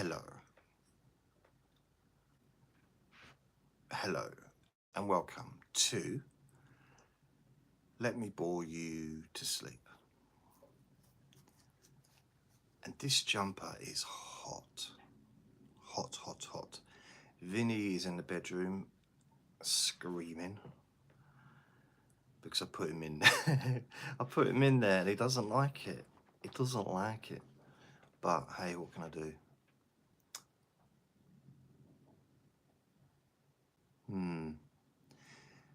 Hello. Hello, and welcome to Let Me Bore You to Sleep. And this jumper is hot. Hot, hot, hot. Vinny is in the bedroom screaming because I put him in I put him in there and he doesn't like it. He doesn't like it. But hey, what can I do?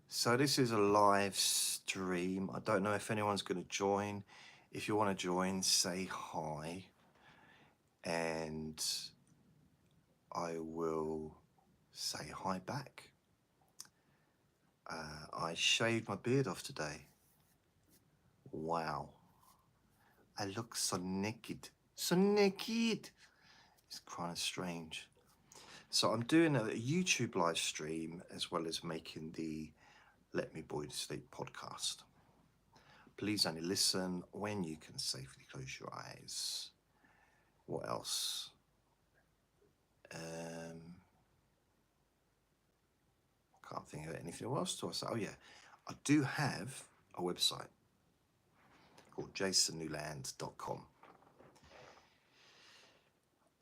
So this is a live stream. I don't know if anyone's going to join. If you want to join, say hi. And I will say hi back. I shaved my beard off today. Wow. I look so naked. So naked. It's kind of strange. So I'm doing a YouTube live stream as well as making the Let Me Bore You to Sleep podcast. Please only listen when you can safely close your eyes. What else? Can't think of anything else to say. Oh yeah, I do have a website called jasonnewland.com.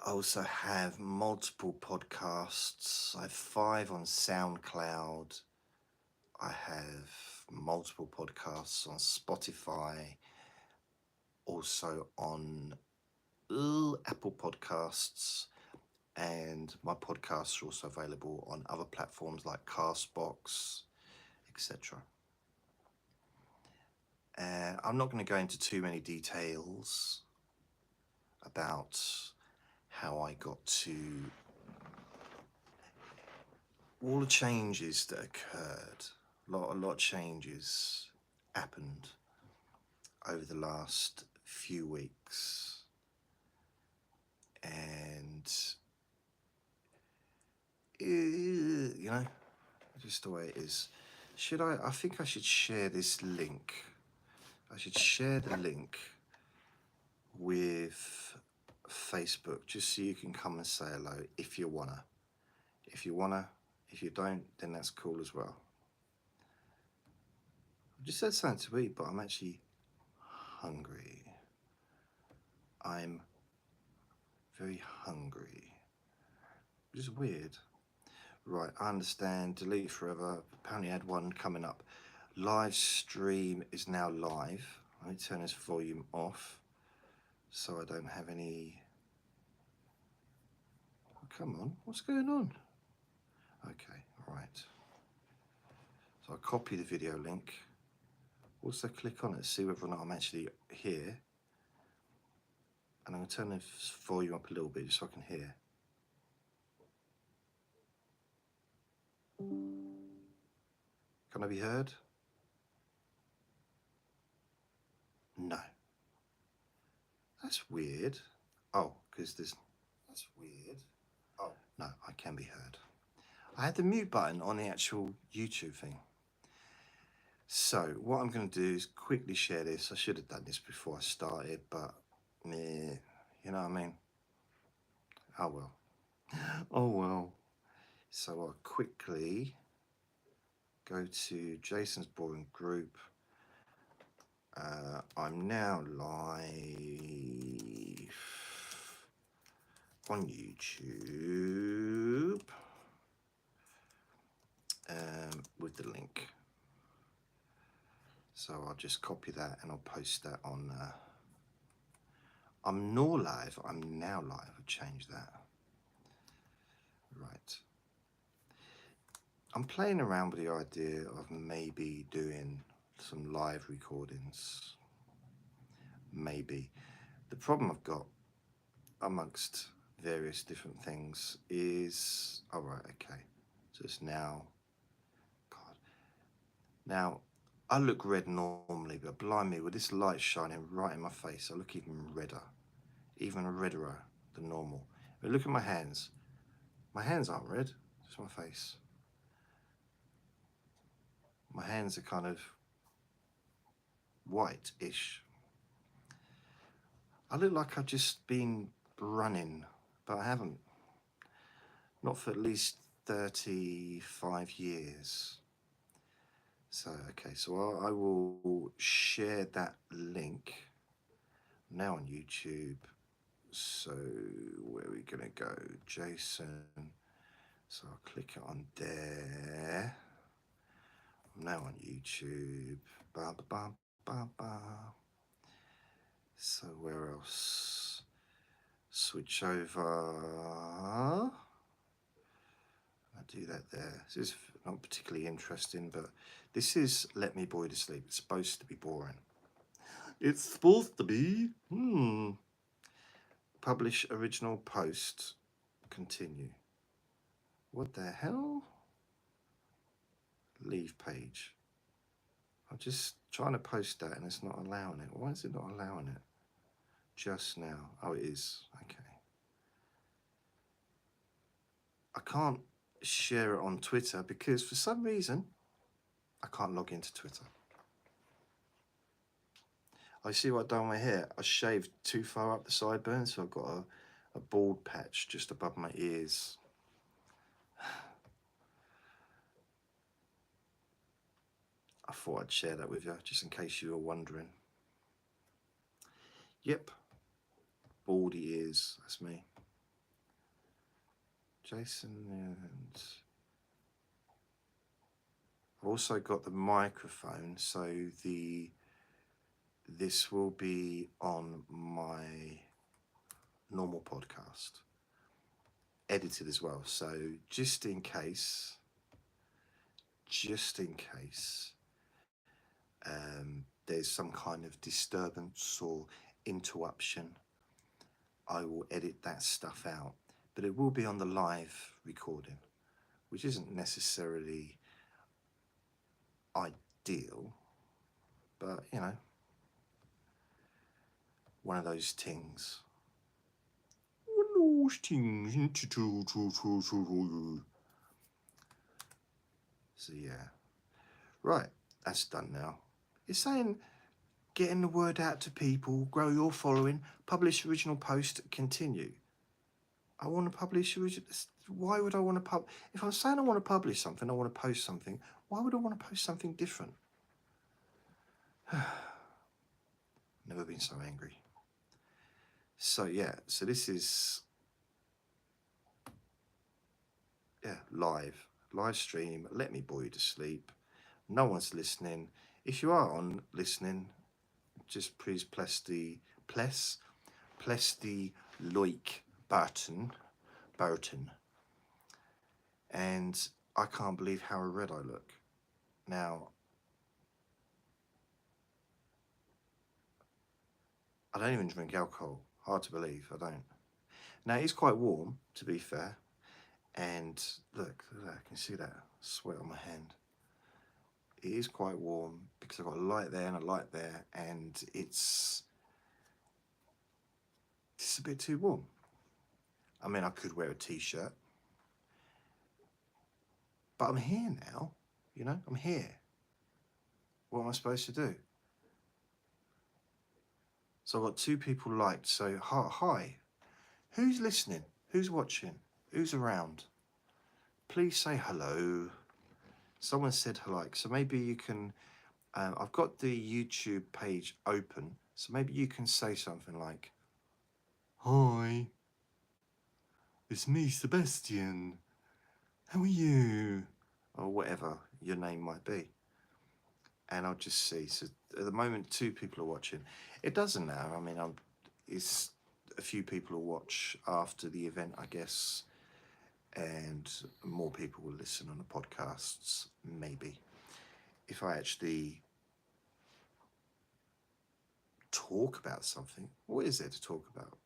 I also have multiple podcasts. I have 5 on SoundCloud. I have multiple podcasts on Spotify, also on Apple Podcasts, and my podcasts are also available on other platforms like Castbox, etc. I'm not going to go into too many details about how I got to all the changes that occurred. A lot of changes happened over the last few weeks, and you know, just the way it is. I think I should share this link. I should share the link with Facebook just so you can come and say hello if you wanna. If you don't, then that's cool as well. I just said something to eat, but I'm actually hungry. I'm very hungry, which is weird. Right, I understand. Delete forever. Apparently I had one coming up. Live stream is now live. Let me turn this volume off so I don't have any... Oh, come on, what's going on? Okay, right. So I'll copy the video link. Also click on it to see whether or not I'm actually here. And I'm going to turn the volume up a little bit just so I can hear. Can I be heard? No. That's weird. Oh, because there's... That's weird. Oh. No, I can be heard. I had the mute button on the actual YouTube thing. So what I'm going to do is quickly share this. I should have done this before I started, but you know what I mean? Oh well. Oh well. So I'll quickly go to Jason's Boring Group. I'm now live on YouTube with the link. So I'll just copy that and I'll post that on. I'm now live. I'll change that. Right. I'm playing around with the idea of maybe doing some live recordings. Maybe. The problem I've got amongst various different things is, all right, okay. So it's now, God. Now, I look red normally, but blimey, with this light shining right in my face, I look even redder. Even redder than normal. But look at my hands. My hands aren't red, just my face. My hands are kind of white-ish. I look like I've just been running but I haven't. Not for at least 35 years. So, okay, so I will share that link now on YouTube. So, where are we going to go? Jason. So, I'll click it on there. I'm now on YouTube. Ba, ba, ba, ba, ba. So, where else? Switch over. I'll do that there. This is not particularly interesting, but this is Let Me Bore You to Sleep. It's supposed to be boring. It's supposed to be. Publish original post. Continue. What the hell? Leave page. I'm just trying to post that and it's not allowing it. Why is it not allowing it? Just now. Oh, it is. Okay. I can't share it on Twitter because for some reason I can't log into Twitter. I see what I've done with my hair. I shaved too far up the sideburns, so I've got a bald patch just above my ears. I thought I'd share that with you, just in case you were wondering. Yep, baldy ears, that's me. Jason, and I've also got the microphone, so this will be on my normal podcast, edited as well. So just in case, there's some kind of disturbance or interruption, I will edit that stuff out. But it will be on the live recording, which isn't necessarily ideal, but you know, one of those things. So yeah, right, that's done now. It's saying getting the word out to people, grow your following, publish original post, continue. I want to publish original. Why would I want to if I'm saying I want to publish something, I want to post something, why would I want to post something different? Never been so angry. So yeah, so this is live stream. Let me bore you to sleep. No one's listening. If you are on listening, just please press the like button. And I can't believe how red I look. Now, I don't even drink alcohol. Hard to believe, I don't. Now, it's quite warm, to be fair. And look, I can see that sweat on my hand. It is quite warm because I've got a light there and a light there, and it's a bit too warm. I mean, I could wear a t-shirt, but I'm here now, you know, I'm here. What am I supposed to do? So I've got 2 people liked, so hi. Who's listening? Who's watching? Who's around? Please say hello. Someone said hello, so maybe you can, I've got the YouTube page open, so maybe you can say something like, hi, it's me, Sebastian. How are you? Or whatever your name might be. And I'll just see. So at the moment, 2 people are watching. It doesn't matter. I mean, it's a few people will watch after the event, I guess. And more people will listen on the podcasts, maybe. If I actually talk about something, what is there to talk about?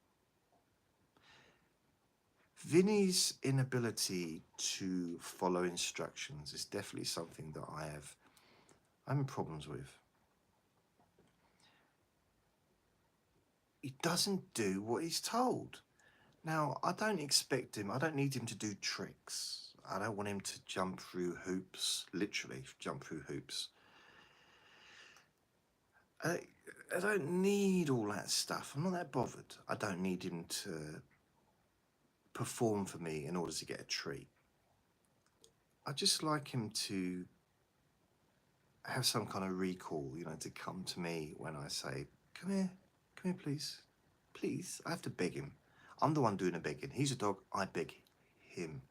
Vinny's inability to follow instructions is definitely something that I'm in problems with. He doesn't do what he's told. Now, I don't expect him, I don't need him to do tricks. I don't want him to jump through hoops, literally jump through hoops. I don't need all that stuff. I'm not that bothered. I don't need him to perform for me in order to get a treat. I just like him to have some kind of recall, you know, to come to me when I say, come here, please. Please, I have to beg him. I'm the one doing the begging. He's a dog, I beg him.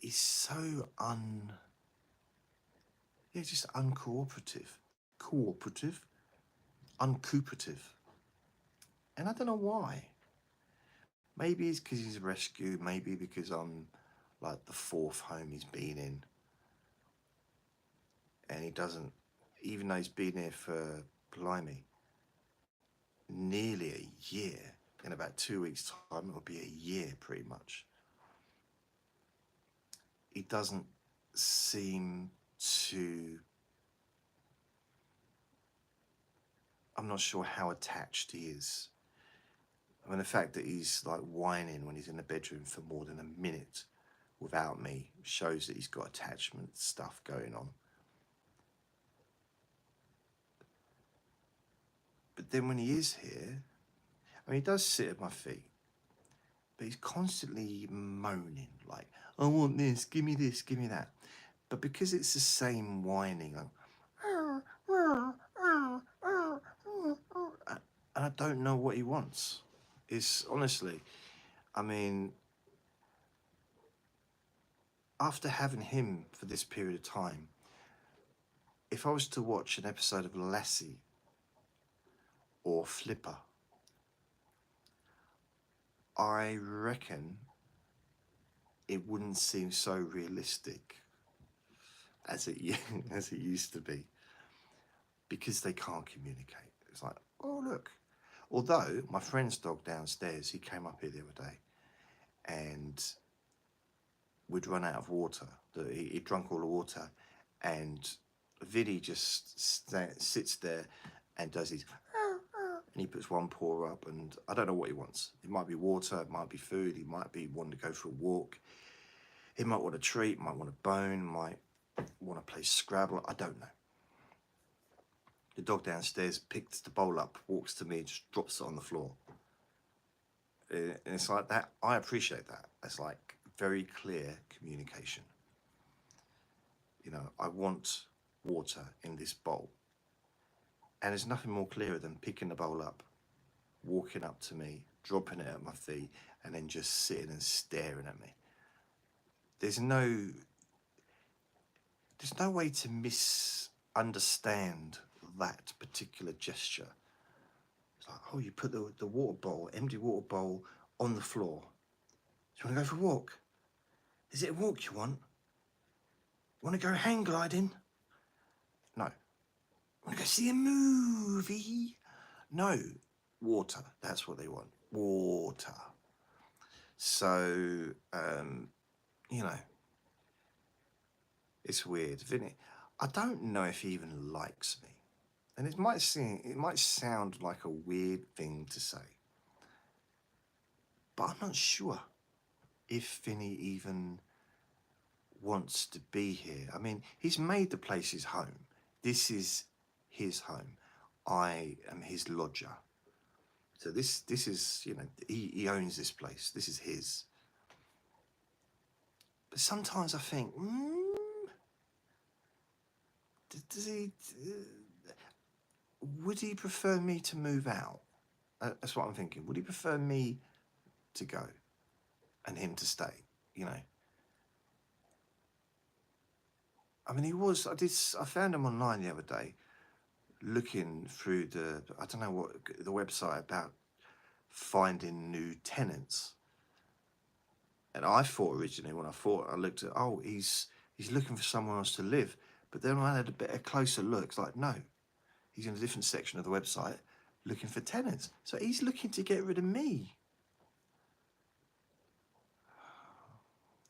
He's so just uncooperative. Uncooperative. And I don't know why. Maybe it's because he's a rescue, maybe because I'm like the fourth home he's been in. And he doesn't, even though he's been here for, blimey, nearly a year. In about 2 weeks' time, it'll be a year pretty much. He doesn't seem to, I'm not sure how attached he is. I mean, the fact that he's like whining when he's in the bedroom for more than a minute without me shows that he's got attachment stuff going on. But then when he is here, I mean, he does sit at my feet, but he's constantly moaning, like, I want this, give me that. But because it's the same whining, and I don't know what he wants. It's honestly, I mean, after having him for this period of time, if I was to watch an episode of Lassie or Flipper, I reckon it wouldn't seem so realistic as it used to be, because they can't communicate. It's like, oh look. Although my friend's dog downstairs, he came up here the other day, and we'd run out of water. He drunk all the water, and Viddy just sits there and does his, and he puts one paw up, and I don't know what he wants. It might be water, it might be food, he might be wanting to go for a walk. He might want a treat, might want a bone, might want to play Scrabble, I don't know. The dog downstairs picks the bowl up, walks to me, just drops it on the floor. And it's like that. I appreciate that. It's like very clear communication. You know, I want water in this bowl. And there's nothing more clearer than picking the bowl up, walking up to me, dropping it at my feet, and then just sitting and staring at me. There's no way to misunderstand that particular gesture. It's like, oh, you put the water bowl, empty water bowl, on the floor. Do you want to go for a walk? Is it a walk you want? Want to go hang gliding? No. Want to go see a movie? No. Water. That's what they want. Water. So, you know, it's weird. Vinny, I don't know if he even likes me. And it might sound like a weird thing to say, but I'm not sure if Vinny even wants to be here. I mean, he's made the place his home. This is his home. I am his lodger. So this is, you know, he owns this place. This is his. But sometimes I think, does he... would he prefer me to move out? That's what I'm thinking. Would he prefer me to go and him to stay? You know. I mean, I found him online the other day, looking through the website about finding new tenants. And I thought originally, when I looked at, oh, he's looking for somewhere else to live. But then I had a closer look. It's like, no. He's in a different section of the website looking for tenants. So he's looking to get rid of me.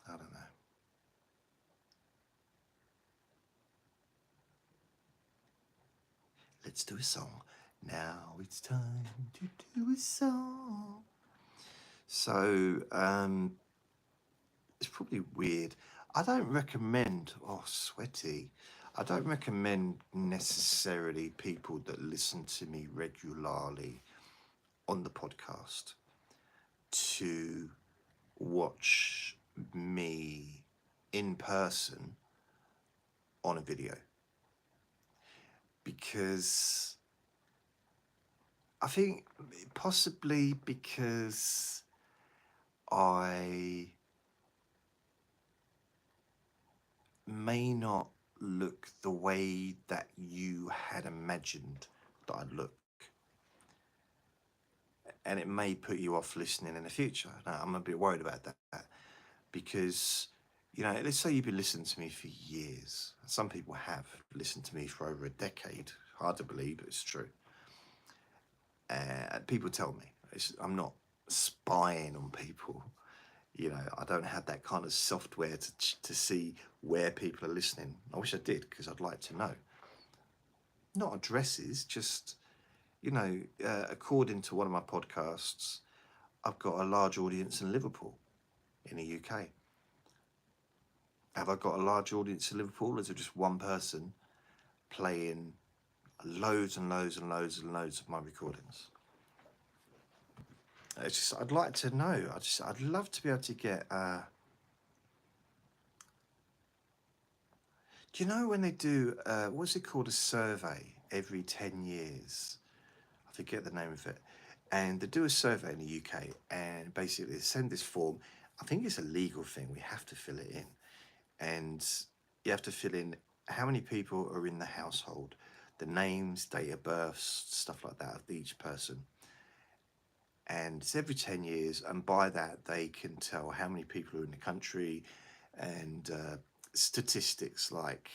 I don't know. Let's do a song. Now it's time to do a song. So, it's probably weird. I don't recommend, sweaty. I don't recommend necessarily people that listen to me regularly on the podcast to watch me in person on a video, because I think possibly because I may not look the way that you had imagined that I'd look, and it may put you off listening in the future. Now, I'm a bit worried about that, because, you know, let's say you've been listening to me for years. Some people have listened to me for over a decade. Hard to believe, but it's true. People tell me. I'm not spying on people. You know, I don't have that kind of software to see where people are listening. I wish I did, because I'd like to know. Not addresses, just, you know, according to one of my podcasts, I've got a large audience in Liverpool, in the UK. Have I got a large audience in Liverpool, or is it just one person playing loads and loads and loads and loads of my recordings? It's just, I'd like to know. I'd love to be able to get. Do you know when they do what's it called, a survey every 10 years? I forget the name of it. And they do a survey in the UK, and basically they send this form. I think it's a legal thing. We have to fill it in, and you have to fill in how many people are in the household, the names, date of birth, stuff like that of each person. And it's every 10 years, and by that they can tell how many people are in the country, and statistics like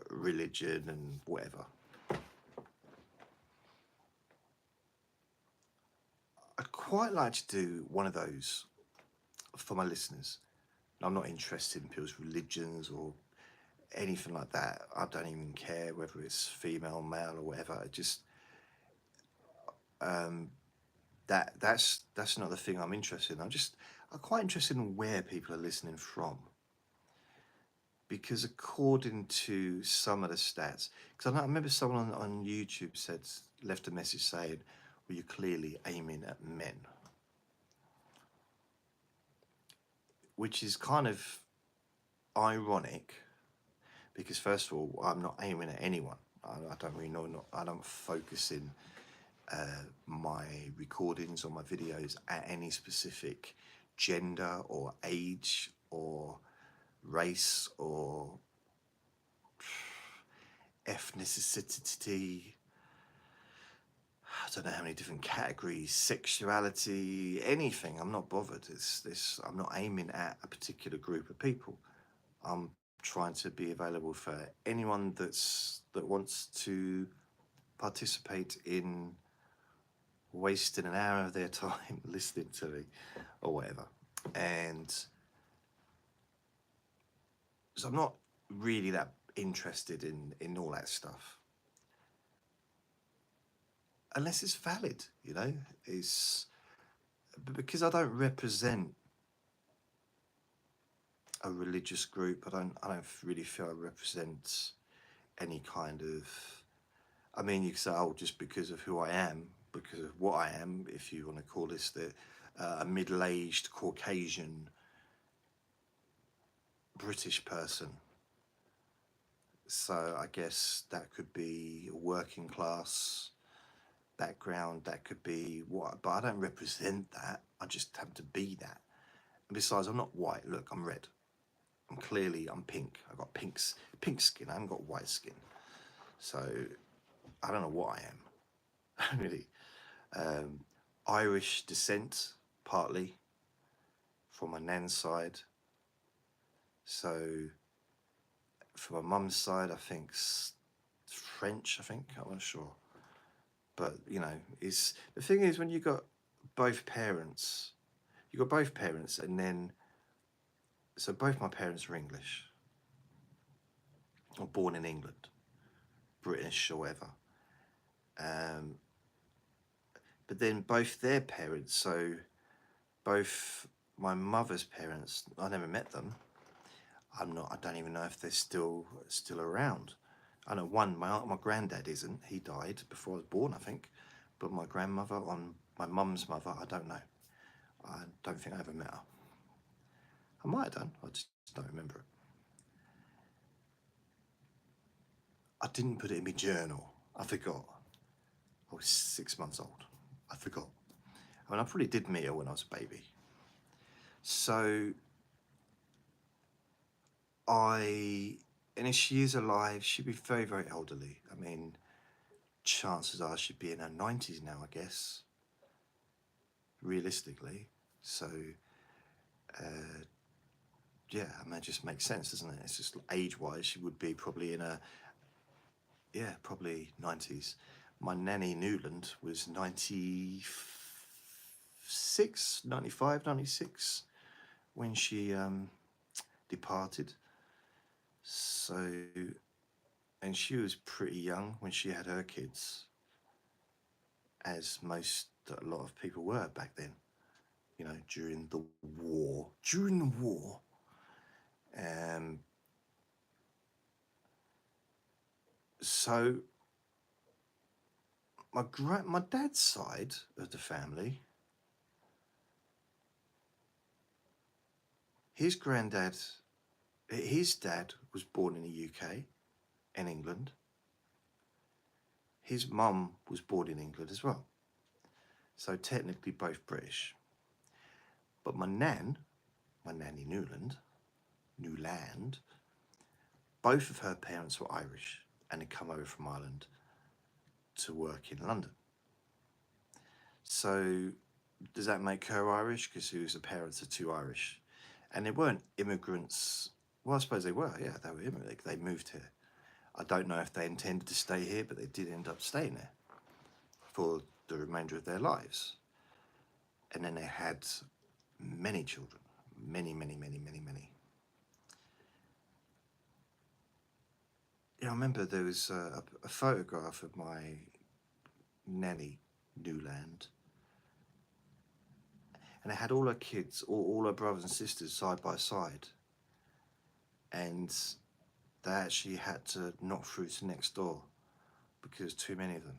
religion and whatever. I'd quite like to do one of those for my listeners. I'm not interested in people's religions or anything like that. I don't even care whether it's female, male, or whatever. I just that's not the thing I'm interested in. I'm quite interested in where people are listening from, because according to some of the stats, because I remember someone on YouTube left a message saying, "Well, you're clearly aiming at men," which is kind of ironic, because first of all, I'm not aiming at anyone. I don't really know. I don't focus in my recordings or my videos at any specific gender or age or race or ethnicity. I don't know how many different categories, sexuality, anything. I'm not bothered. I'm not aiming at a particular group of people. I'm trying to be available for anyone that wants to participate in wasting an hour of their time listening to me or whatever. And so I'm not really that interested in all that stuff, unless it's valid, you know. It's because I don't represent a religious group. I don't really feel I represent any kind of. I mean, you can say, oh, just because of who I am, because of what I am, if you want to call this a middle-aged Caucasian British person. So I guess that could be a working class background, that could be what, but I don't represent that. I just happen to be that. And besides, I'm not white. Look, I'm red. I'm pink. I've got pink skin. I haven't got white skin. So I don't know what I am, really. Irish descent, partly, from my nan's side. So from my mum's side, I think French, I'm not sure. But, you know, the thing is, when you got both parents, and then, so both my parents are English, or born in England, British or whatever. But then both their parents, so both my mother's parents, I never met them. I don't even know if they're still around. I know one, my granddad isn't. He died before I was born, I think. But my grandmother, on my mum's mother, I don't know. I don't think I ever met her. I might have done, I just don't remember it. I didn't put it in my journal. I forgot. I was 6 months old. I forgot. I mean, I probably did meet her when I was a baby. So and if she is alive, she'd be very, very elderly. I mean, chances are she'd be in her 90s now, I guess, realistically. So, yeah, I mean, it just makes sense, doesn't it? It's just age-wise, she would be probably in her, yeah, probably 90s. My nanny Newland was 96, 95, 96 when she departed. So, and she was pretty young when she had her kids, as a lot of people were back then, you know, during the war. So my dad's side of the family, his dad was born in the UK, in England. His mum was born in England as well. So technically both British. But my nanny Newland, both of her parents were Irish and had come over from Ireland to work in London. So does that make her Irish? Because who's the parents of two Irish? And they weren't immigrants. Well, I suppose they were. Yeah, they were immigrants. They moved here. I don't know if they intended to stay here, but they did end up staying there for the remainder of their lives. And then they had many children. Many. Yeah, I remember there was a photograph of my nanny, Newland, and it had all her kids, all her brothers and sisters side by side. And they actually had to knock through to next door because too many of them.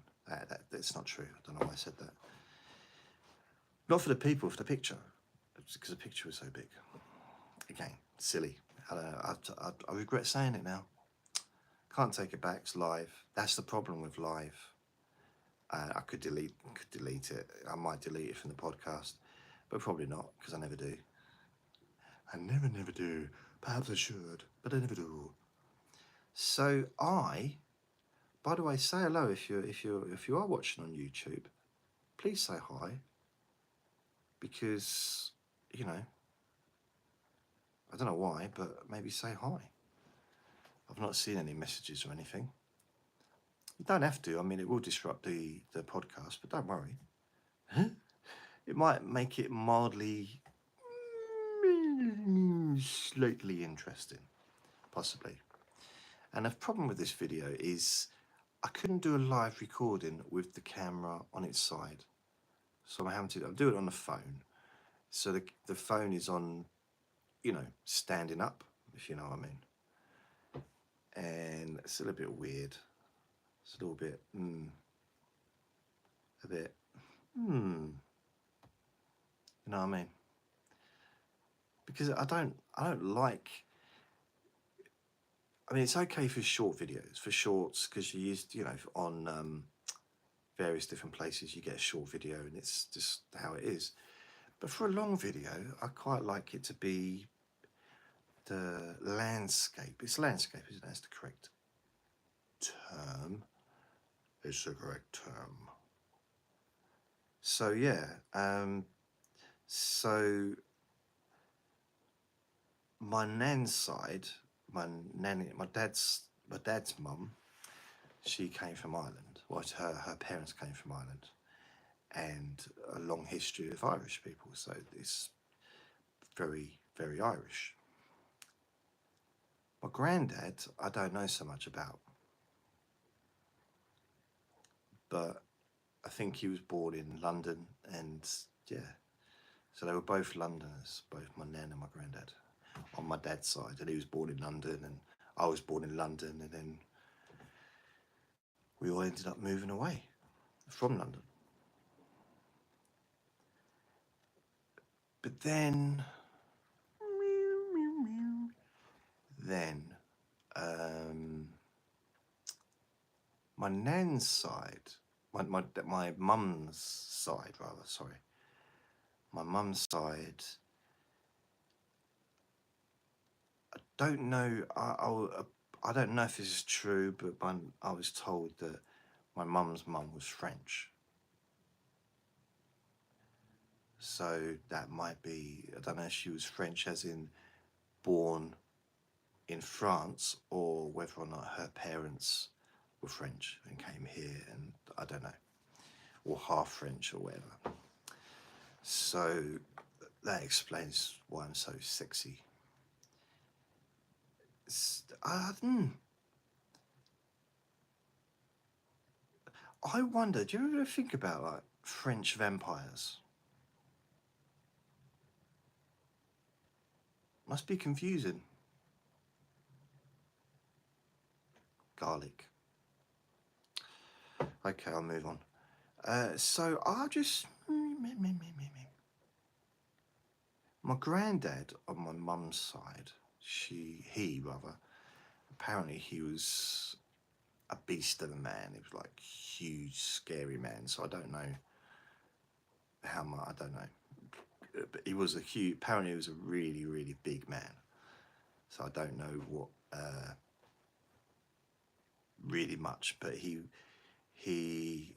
That's not true. I don't know why I said that. Not for the people, for the picture. It's because the picture was so big. Again, silly. I regret saying it now. Can't take it back. It's live. That's the problem with live. I could delete it. I might delete it from the podcast, but probably not because I never do. I never do. Perhaps I should, but I never do. So by the way, say hello if you are watching on YouTube. Please say hi, because you know, I don't know why, but maybe say hi. I've not seen any messages or anything. You don't have to. I mean, it will disrupt the podcast, but don't worry. It might make it mildly, slightly interesting, possibly. And the problem with this video is I couldn't do a live recording with the camera on its side. So I'm doing it on the phone. So the phone is on, you know, standing up, if you know what I mean. And it's a little bit weird. It's a little bit, you know what I mean? Because I don't like, I mean, it's okay for short videos, for shorts, because you used, you know, on various different places, you get a short video and it's just how it is. But for a long video, I quite like it to be the landscape. It's landscape, isn't it? That's the correct term. It's the correct term. So yeah, so my nan's side, my dad's mum, she came from Ireland. Well, her parents came from Ireland, and a long history of Irish people. So it's very, very Irish. My granddad, I don't know so much about, but I think he was born in London, and yeah, so they were both Londoners, both my nan and my granddad, on my dad's side. And he was born in London, and I was born in London, and then we all ended up moving away from London. But then, um, my nan's side, my mum's side rather, sorry, my mum's side. I don't know. I don't know if this is true, but I was told that my mum's mum was French. So that might be, I don't know if she was French as in born in France or whether or not her parents were French and came here, and I don't know, or half French or whatever. So that explains why I'm so sexy. I wonder, do you ever think about like French vampires? Must be confusing. Garlic. Okay, I'll move on. So I'll just... My granddad on my mum's side, apparently he was a beast of a man. He was like huge, scary man. So I don't know how much, I don't know. But apparently he was a really, really big man. So I don't know what really much, but he,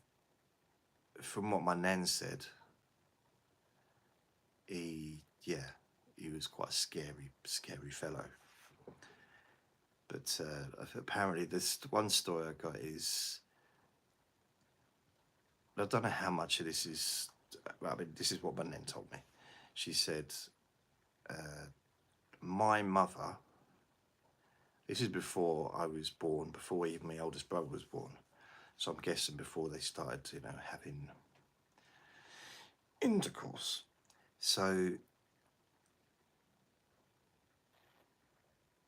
from what my nan said, he was quite a scary fellow. But apparently this one story I got is, I don't know how much of this is, I mean, this is what my nan told me. She said, my mother, this is before I was born, before even my oldest brother was born. So I'm guessing before they started, having intercourse. So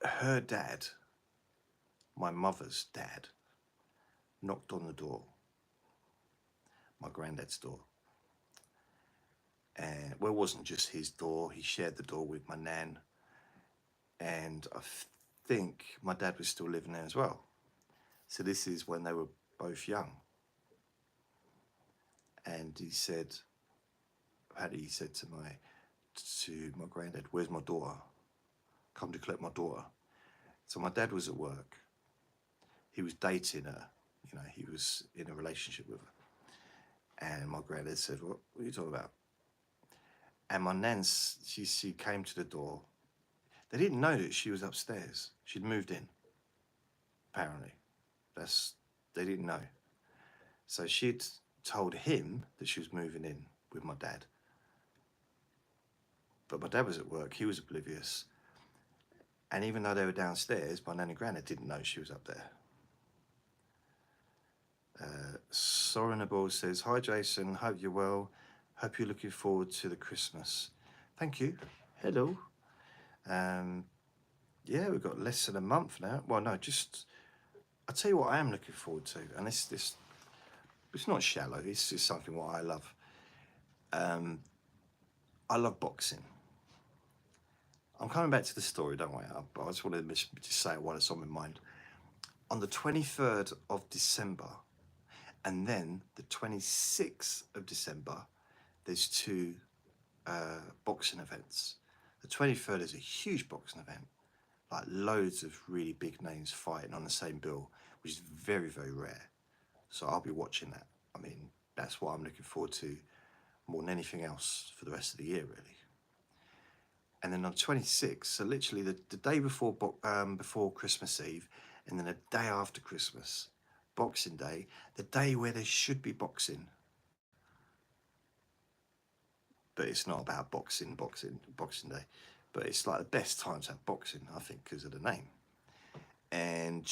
her dad, my mother's dad, knocked on the door, my granddad's door. And well, it wasn't just his door. He shared the door with my nan. And I think my dad was still living there as well. So this is when they were both young. And he said to my granddad, "Where's my daughter? Come to collect my daughter." So my dad was at work. He was dating her. He was in a relationship with her. And my granddad said, what are you talking about? And my nan, she came to the door. They didn't know that she was upstairs. She'd moved in, apparently. They didn't know. So she'd told him that she was moving in with my dad. But my dad was at work. He was oblivious. And even though they were downstairs, my nan and granddad didn't know she was up there. Sorenable says, "Hi Jason, hope you're well. Hope you're looking forward to the Christmas." Thank you. Hello. Yeah, we've got less than a month now. Well, no, I'll tell you what I am looking forward to. And this it's not shallow. It's just something what I love. I love boxing. I'm coming back to the story, don't worry. I just wanted to just say it while it's on my mind. On the 23rd of December, and then the 26th of December, there's two boxing events. The 23rd is a huge boxing event, like loads of really big names fighting on the same bill, which is very, very rare. So I'll be watching that. I mean, that's what I'm looking forward to more than anything else for the rest of the year, really. And then on 26th, so literally the day before Christmas Eve, and then the day after Christmas, Boxing Day, the day where there should be boxing. But it's not about Boxing Day. But it's like the best time to have boxing, I think, because of the name. And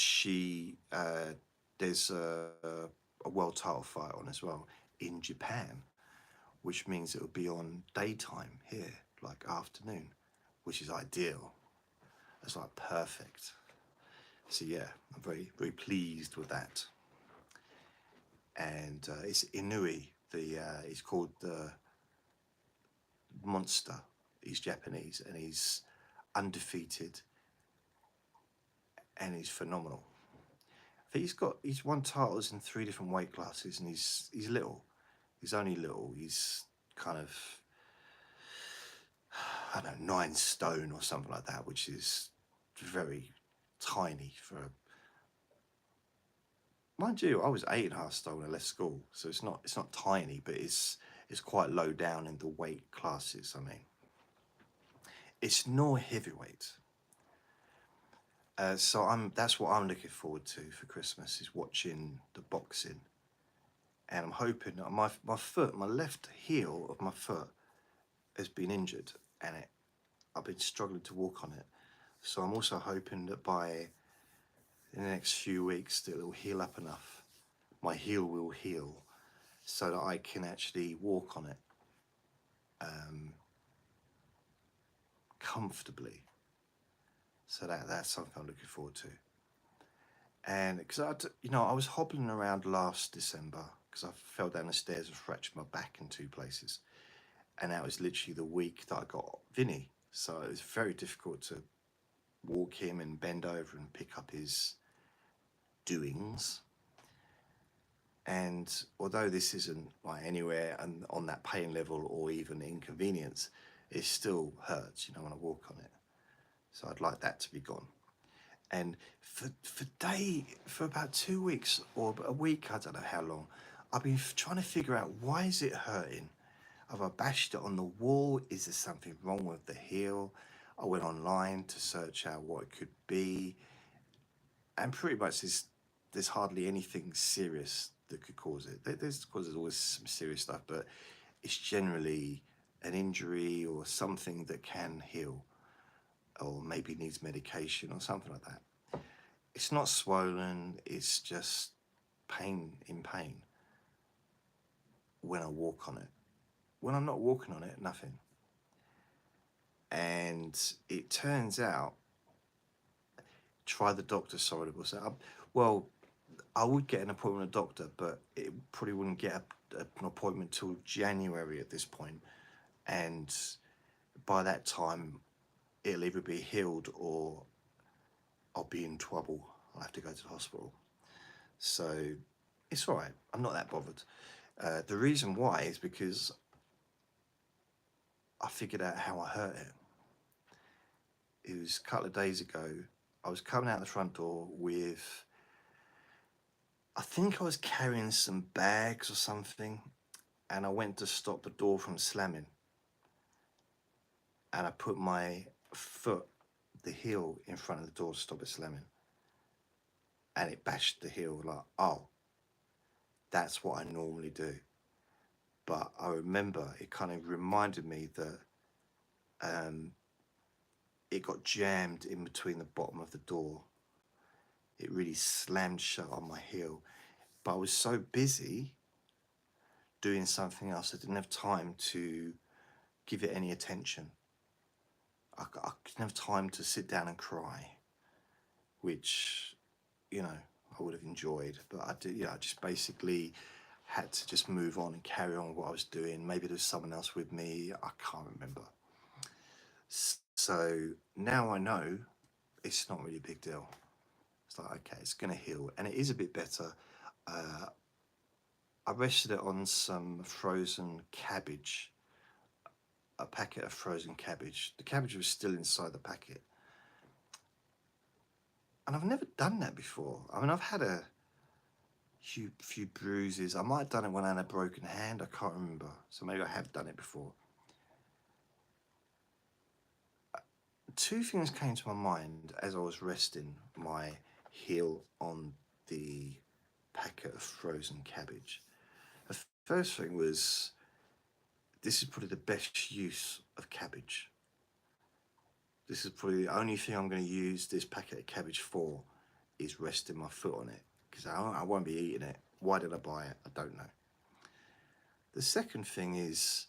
there's a world title fight on as well in Japan, which means it'll be on daytime here, like afternoon, which is ideal. It's like perfect. So yeah, I'm very, very pleased with that. And it's Inui. It's called the Monster. he's Japanese and he's undefeated and he's phenomenal. I think he's won titles in 3 different weight classes, and he's little. He's only little. He's kind of, I don't know, 9 stone or something like that, which is very tiny for a. Mind you, I was 8.5 stone when I left school, so it's not tiny, but it's quite low down in the weight classes. I mean, it's no heavyweight. So that's what I'm looking forward to for Christmas, is watching the boxing, and I'm hoping that my left heel of my foot has been injured, and I've been struggling to walk on it. So I'm also hoping that by in the next few weeks that it'll heal up enough. My heel will heal so that I can actually walk on it comfortably. So that's something I'm looking forward to. And because I was hobbling around last December because I fell down the stairs and fractured my back in 2 places. And that was literally the week that I got Vinny. So it was very difficult to walk him and bend over and pick up his doings. And although this isn't like anywhere on that pain level or even inconvenience, it still hurts, when I walk on it. So I'd like that to be gone. And for about 2 weeks or a week, I don't know how long, I've been trying to figure out, why is it hurting? Have I bashed it on the wall? Is there something wrong with the heel? I went online to search out what it could be, and pretty much there's hardly anything serious that could cause it. There's always some serious stuff, but it's generally an injury or something that can heal, or maybe needs medication or something like that. It's not swollen, it's just pain when I walk on it. When I'm not walking on it, nothing. And it turns out, try the doctor, sorry, well, I would get an appointment with a doctor, but it probably wouldn't get an appointment till January at this point. And by that time, it'll either be healed or I'll be in trouble. I'll have to go to the hospital. So it's all right. I'm not that bothered. The reason why is because I figured out how I hurt it. It was a couple of days ago. I was coming out the front door with, I think I was carrying some bags or something, and I went to stop the door from slamming. And I put my foot, the heel, in front of the door to stop it slamming. And it bashed the heel, like, oh, that's what I normally do. But I remember it kind of reminded me that it got jammed in between the bottom of the door. It really slammed shut on my heel. But I was so busy doing something else, I didn't have time to give it any attention. I didn't have time to sit down and cry, which, I would have enjoyed. But I did, I just basically had to just move on and carry on with what I was doing. Maybe there was someone else with me. I can't remember. So now I know it's not really a big deal. It's like, okay, it's going to heal. And it is a bit better. I rested it on some frozen cabbage, a packet of frozen cabbage. The cabbage was still inside the packet. And I've never done that before. I mean, I've had a few bruises. I might have done it when I had a broken hand. I can't remember. So maybe I have done it before. 2 things came to my mind as I was resting my heel on the packet of frozen cabbage. The first thing was, this is probably the best use of cabbage. This is probably the only thing I'm going to use this packet of cabbage for, is resting my foot on it, because I won't be eating it. Why did I buy it? I don't know. The second thing is,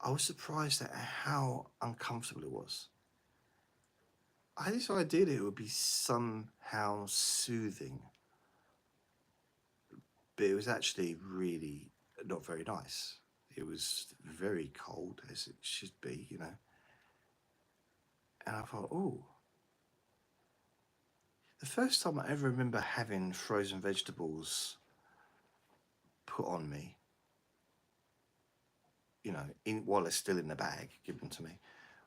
I was surprised at how uncomfortable it was. I had this idea that it would be somehow soothing, but it was actually really not very nice. It was very cold, as it should be, And I thought, oh, the first time I ever remember having frozen vegetables put on me, you know, while they're still in the bag, given to me,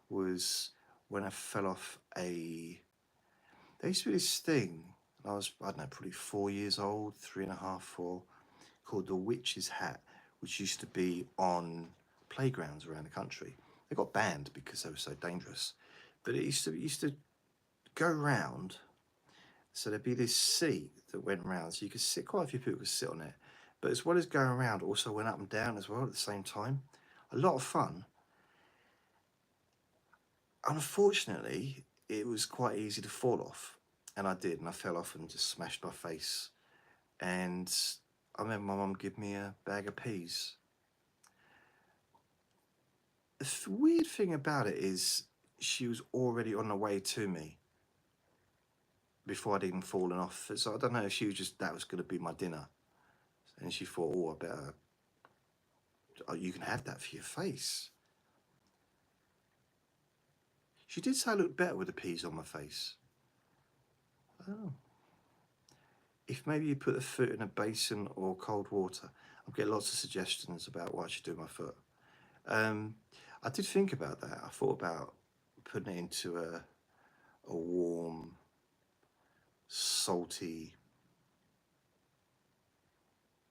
was when I fell off a. There used to be this thing. I don't know, probably 4 years old, 3.5, 4, called the Witch's Hat, which used to be on playgrounds around the country. They got banned because they were so dangerous, but it used to go round. So there'd be this seat that went round, so you could sit. Quite a few people could sit on it, but as well as going around, also went up and down as well at the same time. A lot of fun. Unfortunately, it was quite easy to fall off, and I did, and I fell off and just smashed my face. And I remember my mum gave me a bag of peas. The weird thing about it is she was already on the way to me before I'd even fallen off. So I don't know if she was just, that was going to be my dinner. And she thought, oh, I better, oh, you can have that for your face. She did say I looked better with the peas on my face. Oh. If maybe you put the foot in a basin or cold water. I'm getting lots of suggestions about what I should do with my foot. I did think about that. I thought about putting it into a warm, salty,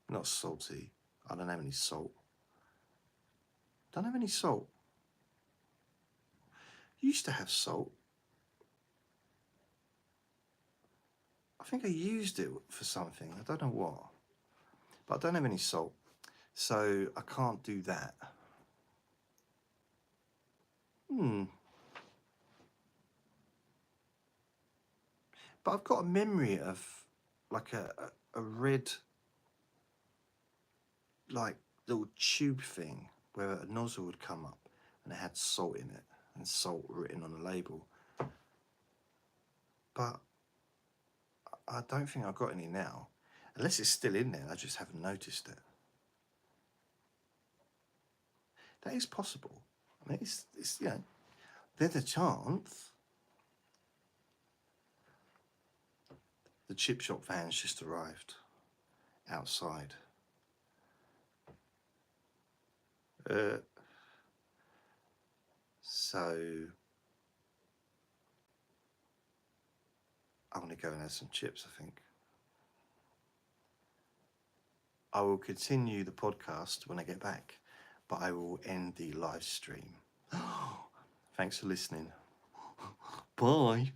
not salty, I don't have any salt. Don't have any salt. Used to have salt. I think I used it for something. I don't know what. But I don't have any salt. So I can't do that. But I've got a memory of like a red, like little tube thing where a nozzle would come up and it had salt in it and salt written on the label. But I don't think I've got any now. Unless it's still in there, I just haven't noticed it. That is possible. I mean, it's you know, there's a chance. The chip shop van's just arrived outside. So I'm going to go and have some chips, I think. I will continue the podcast when I get back, but I will end the live stream. Thanks for listening. Bye.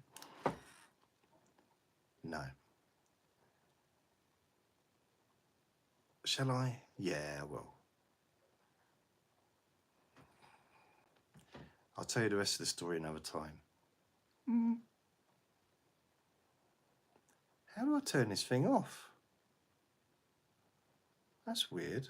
No. Shall I? Yeah, I will. I'll tell you the rest of the story another time. How do I turn this thing off? That's weird.